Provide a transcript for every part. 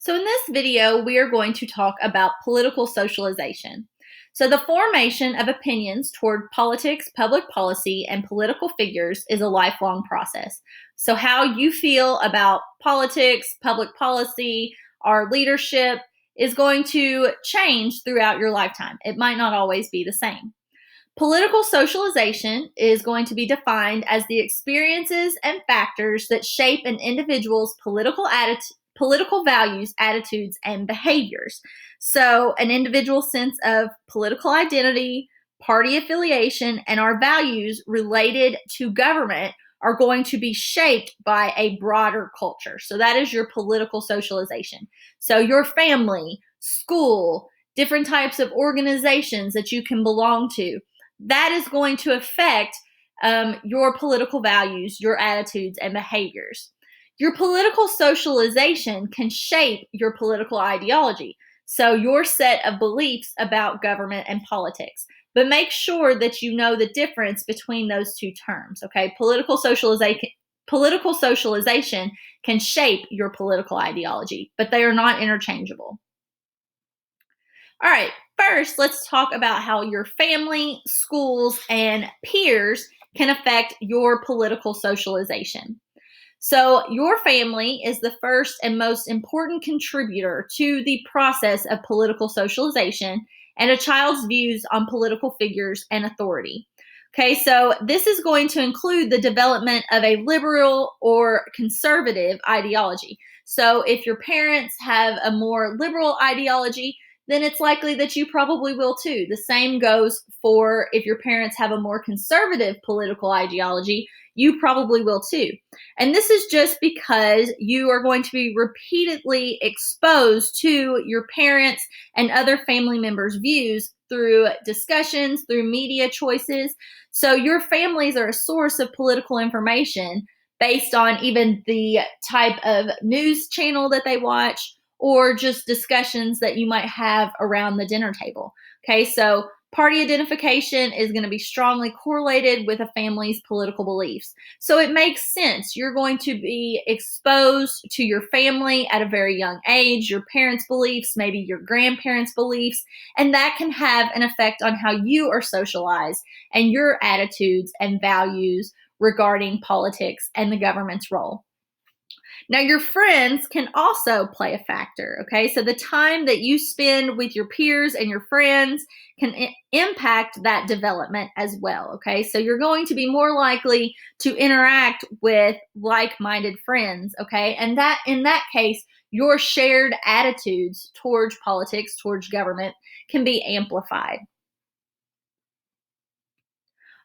So in this video, we are going to talk about political socialization. So the formation of opinions toward politics, public policy, and political figures is a lifelong process. So how you feel about politics, public policy, our leadership is going to change throughout your lifetime. It might not always be the same. Political socialization is going to be defined as the experiences and factors that shape an individual's political values, attitudes, and behaviors. So, an individual's sense of political identity, party affiliation, and our values related to government are going to be shaped by a broader culture. So, that is your political socialization. So, your family, school, different types of organizations that you can belong to, that is going to affect your political values, your attitudes, and behaviors. Your political socialization can shape your political ideology, so your set of beliefs about government and politics. But make sure that you know the difference between those two terms, okay? Political socialization can shape your political ideology, but they are not interchangeable. All right, first, let's talk about how your family, schools, and peers can affect your political socialization. So, your family is the first and most important contributor to the process of political socialization and a child's views on political figures and authority. Okay, so this is going to include the development of a liberal or conservative ideology. So, if your parents have a more liberal ideology, then it's likely that you probably will too. The same goes for if your parents have a more conservative political ideology, you probably will too. And this is just because you are going to be repeatedly exposed to your parents and other family members' views through discussions, through media choices. So your families are a source of political information based on even the type of news channel that they watch, or just discussions that you might have around the dinner table. Okay, so party identification is going to be strongly correlated with a family's political beliefs. So it makes sense. You're going to be exposed to your family at a very young age, your parents' beliefs, maybe your grandparents' beliefs, and that can have an effect on how you are socialized and your attitudes and values regarding politics and the government's role. Now, your friends can also play a factor, okay? So the time that you spend with your peers and your friends can impact that development as well, okay? So you're going to be more likely to interact with like-minded friends, okay? And that in that case, your shared attitudes towards politics, towards government can be amplified.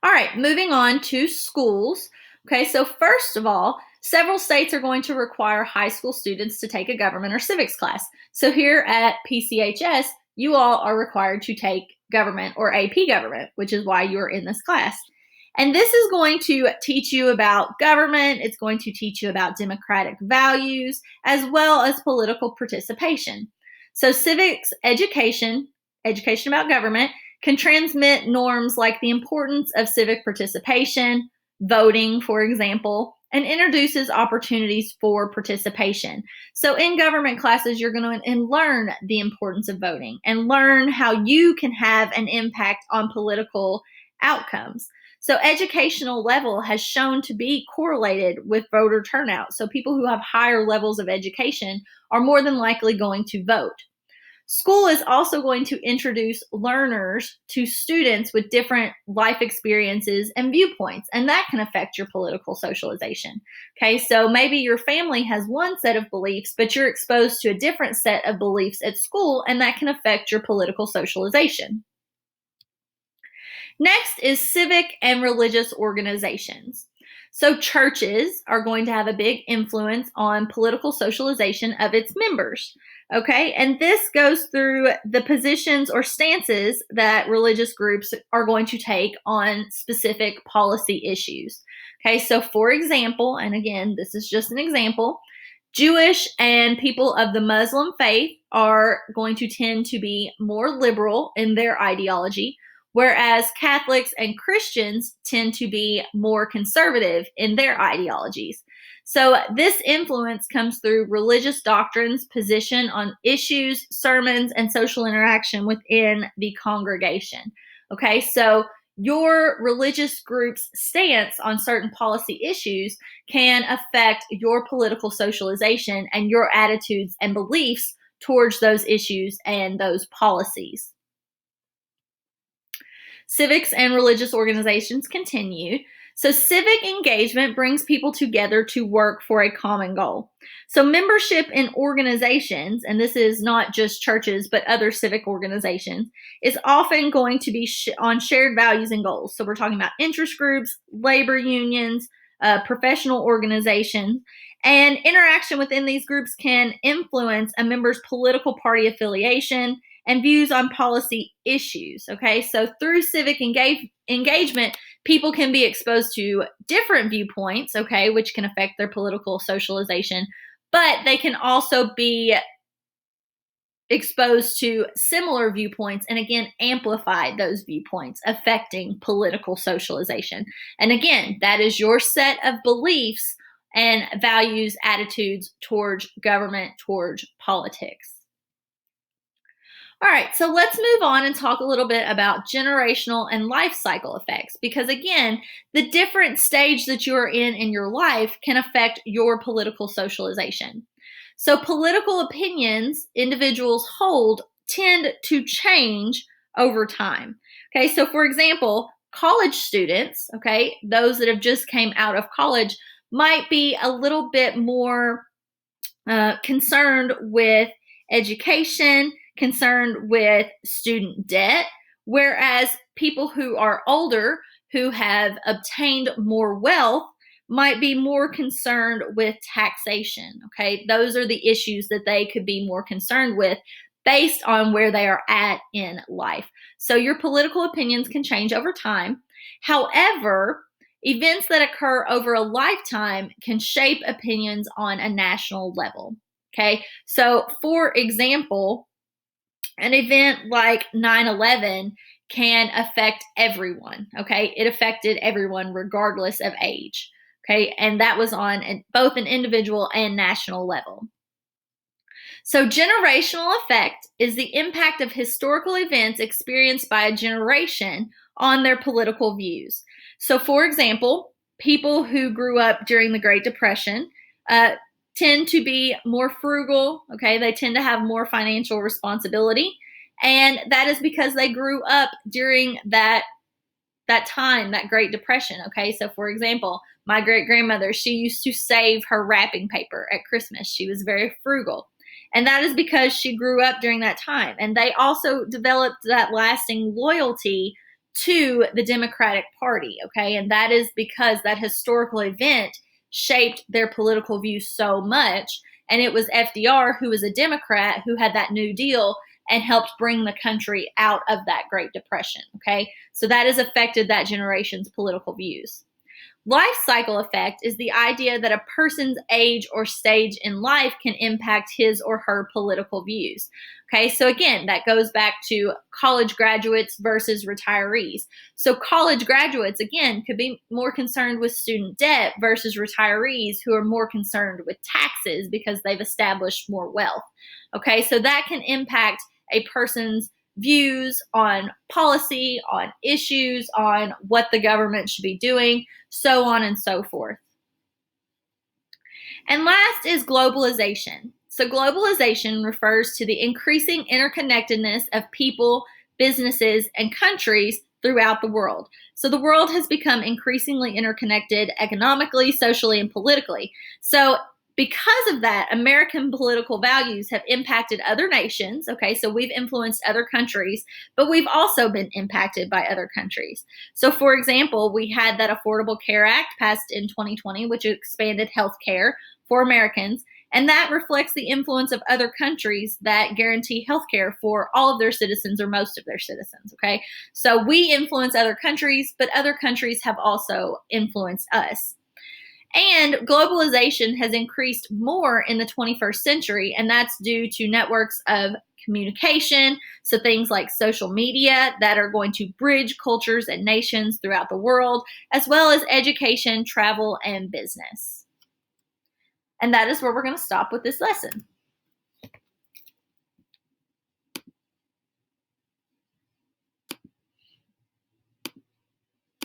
All right, moving on to schools. Okay, so first of all, several states are going to require high school students to take a government or civics class. So here at PCHS, you all are required to take government or AP government, which is why you're in this class. And this is going to teach you about government. It's going to teach you about democratic values as well as political participation. So civics education about government, can transmit norms like the importance of civic participation, voting, for example, and introduces opportunities for participation. So in government classes, you're going to learn the importance of voting and learn how you can have an impact on political outcomes. So educational level has shown to be correlated with voter turnout. So people who have higher levels of education are more than likely going to vote. School is also going to introduce learners to students with different life experiences and viewpoints, and that can affect your political socialization. Okay, so maybe your family has one set of beliefs, but you're exposed to a different set of beliefs at school, and that can affect your political socialization. Next is civic and religious organizations. So churches are going to have a big influence on political socialization of its members. Okay, and this goes through the positions or stances that religious groups are going to take on specific policy issues. Okay, so for example, and again, this is just an example, Jewish and people of the Muslim faith are going to tend to be more liberal in their ideology, whereas Catholics and Christians tend to be more conservative in their ideologies. So this influence comes through religious doctrines, position on issues, sermons, and social interaction within the congregation. Okay, so your religious group's stance on certain policy issues can affect your political socialization and your attitudes and beliefs towards those issues and those policies. Civics and religious organizations continue. So, civic engagement brings people together to work for a common goal. So, membership in organizations, and this is not just churches, but other civic organizations, is often going to be on shared values and goals. So, we're talking about interest groups, labor unions, professional organizations, and interaction within these groups can influence a member's political party affiliation and views on policy issues. Okay, so through civic engagement, people can be exposed to different viewpoints, okay, which can affect their political socialization, but they can also be exposed to similar viewpoints and again amplify those viewpoints, affecting political socialization. And again, that is your set of beliefs and values, attitudes towards government, towards politics. All right, so let's move on and talk a little bit about generational and life cycle effects, because again, the different stage that you are in your life can affect your political socialization. So political opinions individuals hold tend to change over time. Okay, so for example, college students, okay, those that have just came out of college might be a little bit more concerned with education, concerned with student debt, whereas people who are older, who have obtained more wealth, might be more concerned with taxation. Okay, those are the issues that they could be more concerned with based on where they are at in life. So your political opinions can change over time. However, events that occur over a lifetime can shape opinions on a national level. Okay, so for example, an event like 9/11 can affect everyone. Okay, it affected everyone regardless of age. Okay, and that was on both an individual and national level. So, generational effect is the impact of historical events experienced by a generation on their political views. So, for example, people who grew up during the Great Depression tend to be more frugal. Okay, they tend to have more financial responsibility, and that is because they grew up during that time, that Great Depression. Okay, so for example, my great grandmother, she used to save her wrapping paper at Christmas. She was very frugal. And that is because she grew up during that time. And they also developed that lasting loyalty to the Democratic Party. Okay, and that is because that historical event shaped their political views so much. And it was FDR, who was a Democrat, who had that New Deal and helped bring the country out of that Great Depression. Okay, so that has affected that generation's political views. Life cycle effect is the idea that a person's age or stage in life can impact his or her political views. Okay, so again, that goes back to college graduates versus retirees. So college graduates, again, could be more concerned with student debt versus retirees who are more concerned with taxes because they've established more wealth. Okay, so that can impact a person's views on policy, on issues, on what the government should be doing, so on and so forth. And last is globalization. So globalization refers to the increasing interconnectedness of people, businesses, and countries throughout the world. So the world has become increasingly interconnected economically, socially, and politically. So because of that, American political values have impacted other nations. Okay, so we've influenced other countries, but we've also been impacted by other countries. So, for example, we had that Affordable Care Act passed in 2020, which expanded health care for Americans. And that reflects the influence of other countries that guarantee health care for all of their citizens or most of their citizens. Okay, so we influence other countries, but other countries have also influenced us. And globalization has increased more in the 21st century, and that's due to networks of communication. So things like social media that are going to bridge cultures and nations throughout the world, as well as education, travel, and business. And that is where we're going to stop with this lesson.